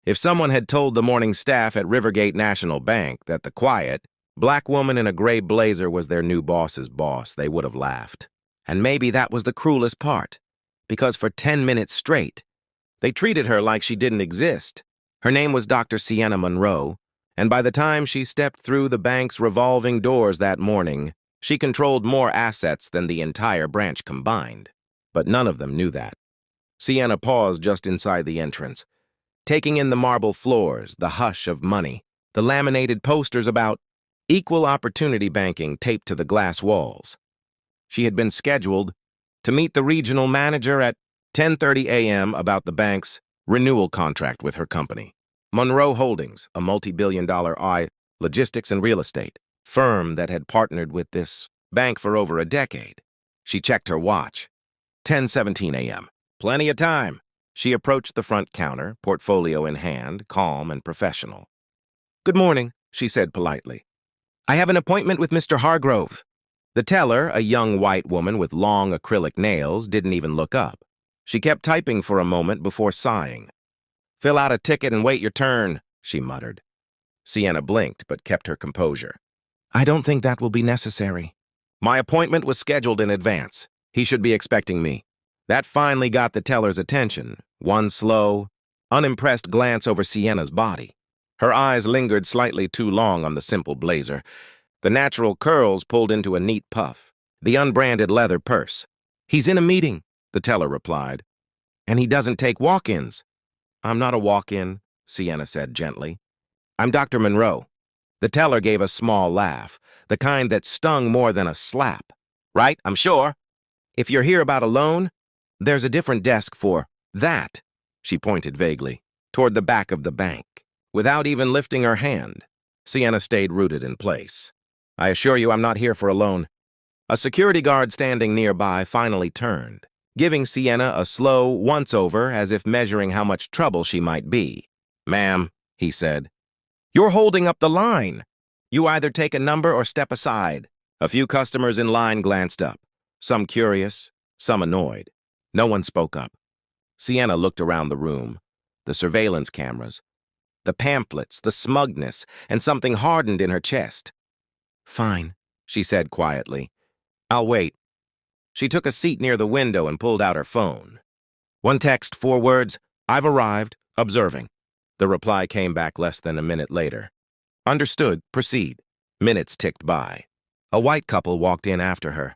If someone had told the morning staff at Rivergate National Bank that the quiet, black woman in a gray blazer was their new boss's boss, they would have laughed. And maybe that was the cruelest part, because for 10 minutes straight, they treated her like she didn't exist. Her name was Dr. Sienna Monroe, and by the time she stepped through the bank's revolving doors that morning, she controlled more assets than the entire branch combined. But none of them knew that. Sienna paused just inside the entrance, taking in the marble floors, the hush of money, the laminated posters about equal opportunity banking taped to the glass walls. She had been scheduled to meet the regional manager at 10:30 a.m. about the bank's renewal contract with her company, Monroe Holdings, a multi-billion-dollar logistics and real estate firm that had partnered with this bank for over a decade. She checked her watch. 10:17 a.m. Plenty of time. She approached the front counter, portfolio in hand, calm and professional. "Good morning," she said politely. "I have an appointment with Mr. Hargrove." The teller, a young white woman with long acrylic nails, didn't even look up. She kept typing for a moment before sighing. "Fill out a ticket and wait your turn," she muttered. Sienna blinked but kept her composure. "I don't think that will be necessary. My appointment was scheduled in advance. He should be expecting me." That finally got the teller's attention. One slow, unimpressed glance over Sienna's body. Her eyes lingered slightly too long on the simple blazer, the natural curls pulled into a neat puff, the unbranded leather purse. "He's in a meeting," the teller replied. "And he doesn't take walk-ins." "I'm not a walk-in," Sienna said gently. "I'm Dr. Monroe." The teller gave a small laugh, the kind that stung more than a slap. "Right, I'm sure. If you're here about a loan, there's a different desk for that." She pointed vaguely toward the back of the bank. Without even lifting her hand, Sienna stayed rooted in place. "I assure you I'm not here for a loan." A security guard standing nearby finally turned, giving Sienna a slow once-over as if measuring how much trouble she might be. "Ma'am," he said, "you're holding up the line. You either take a number or step aside." A few customers in line glanced up, some curious, some annoyed. No one spoke up. Sienna looked around the room, the surveillance cameras, the pamphlets, the smugness, and something hardened in her chest. "Fine," she said quietly. "I'll wait." She took a seat near the window and pulled out her phone. One text, 4 words, "I've arrived, observing." The reply came back less than a minute later. "Understood, proceed." Minutes ticked by. A white couple walked in after her.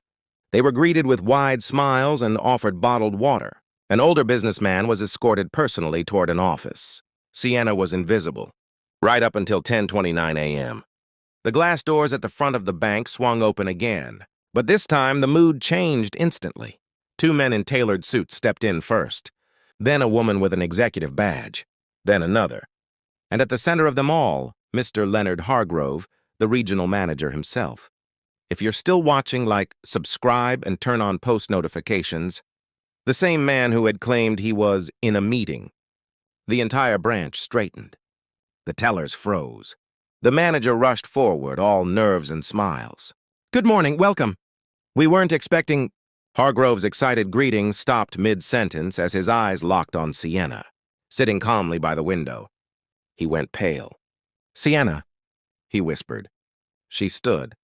They were greeted with wide smiles and offered bottled water. An older businessman was escorted personally toward an office. Sienna was invisible, right up until 10:29 a.m. The glass doors at the front of the bank swung open again, but this time the mood changed instantly. 2 men in tailored suits stepped in first, then a woman with an executive badge, then another. And at the center of them all, Mr. Leonard Hargrove, the regional manager himself. If you're still watching, subscribe and turn on post notifications. The same man who had claimed he was in a meeting. The entire branch straightened. The tellers froze. The manager rushed forward, all nerves and smiles. "Good morning, welcome. We weren't expecting—" Hargrove's excited greeting stopped mid-sentence as his eyes locked on Sienna, sitting calmly by the window. He went pale. "Sienna," he whispered. She stood.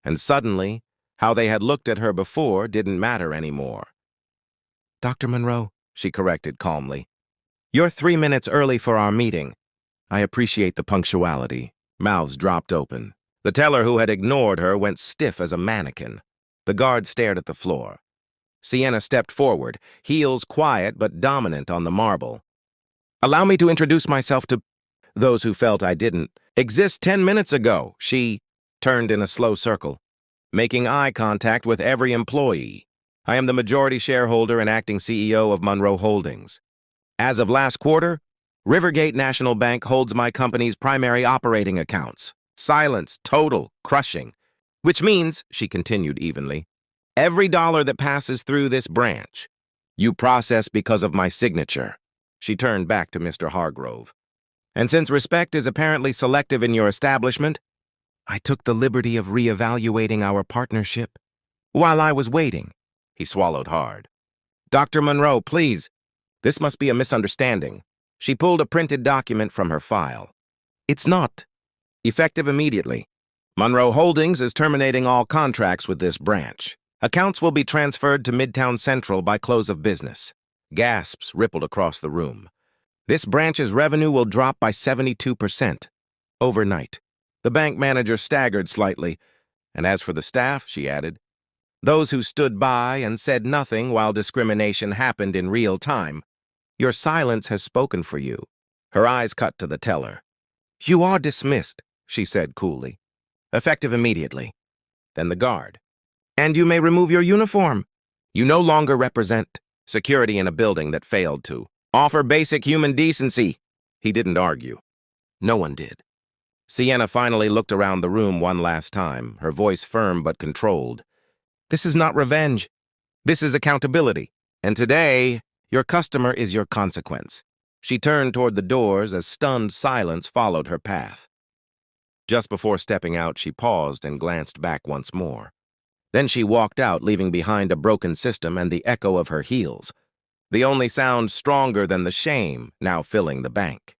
And suddenly, how they had looked at her before didn't matter anymore. "Dr. Monroe," she corrected calmly. "You're 3 minutes early for our meeting." "I appreciate the punctuality." Mouths dropped open. The teller who had ignored her went stiff as a mannequin. The guard stared at the floor. Sienna stepped forward, heels quiet but dominant on the marble. "Allow me to introduce myself to those who felt I didn't exist 10 minutes ago." She turned in a slow circle, making eye contact with every employee. "I am the majority shareholder and acting CEO of Monroe Holdings. As of last quarter, Rivergate National Bank holds my company's primary operating accounts. Silence, total, crushing. Which means," she continued evenly, "every dollar that passes through this branch, you process because of my signature." She turned back to Mr. Hargrove. "And since respect is apparently selective in your establishment, I took the liberty of reevaluating our partnership. While I was waiting," he swallowed hard. "Dr. Monroe, please. This must be a misunderstanding." She pulled a printed document from her file. It's not. Effective immediately. Monroe Holdings is terminating all contracts with this branch. Accounts will be transferred to Midtown Central by close of business. Gasps rippled across the room. This branch's revenue will drop by 72%. Overnight. The bank manager staggered slightly. And as for the staff, she added, those who stood by and said nothing while discrimination happened in real time, your silence has spoken for you. Her eyes cut to the teller. You are dismissed, she said coolly. Effective immediately. Then the guard. And you may remove your uniform. You no longer represent security in a building that failed to offer basic human decency. He didn't argue. No one did. Sienna finally looked around the room one last time, her voice firm but controlled. This is not revenge. This is accountability. And today, your customer is your consequence. She turned toward the doors as stunned silence followed her path. Just before stepping out, she paused and glanced back once more. Then she walked out, leaving behind a broken system and the echo of her heels, the only sound stronger than the shame now filling the bank.